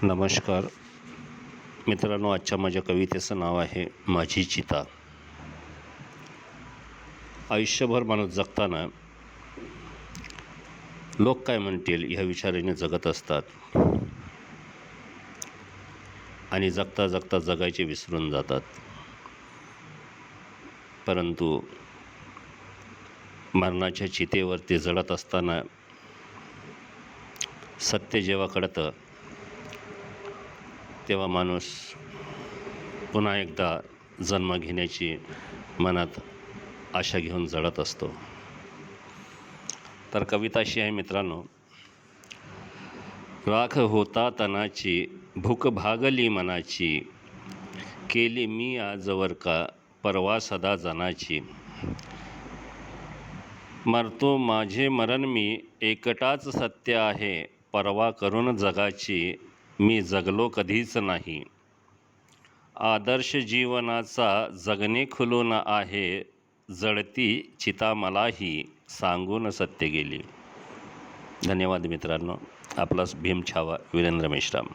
नमस्कार मित्रांनो, आजच्या माझ्या कवितेचं नाव आहे माझी चिता. आयुष्यभर माणूस जगताना लोक काय म्हणतील ह्या विचाराने जगत असतात आणि जगता जगता जगायचे विसरून जातात. परंतु मरणाच्या चितेवरती जळत असताना सत्य जेव्हा कळतं तेव्हा माणूस पुन्हा एकदा जन्म घेण्याची मनात आशा घेऊन जळत असतो. तर कविता अशी आहे मित्रांनो. राख होता तनाची, भूक भागली मनाची, केली मी आजवर का परवा सदा जनाची. मरतो माझे मरण मी, एकटाच सत्य आहे, परवा करून जगाची मी जगलो कधीच नाही. आदर्श जीवनाचा जगणे खुलून आहे, जळती चिता मलाही सांगून सत्य गेली. धन्यवाद मित्रांनो. आपलाच भीम छावा वीरेंद्र मेश्राम.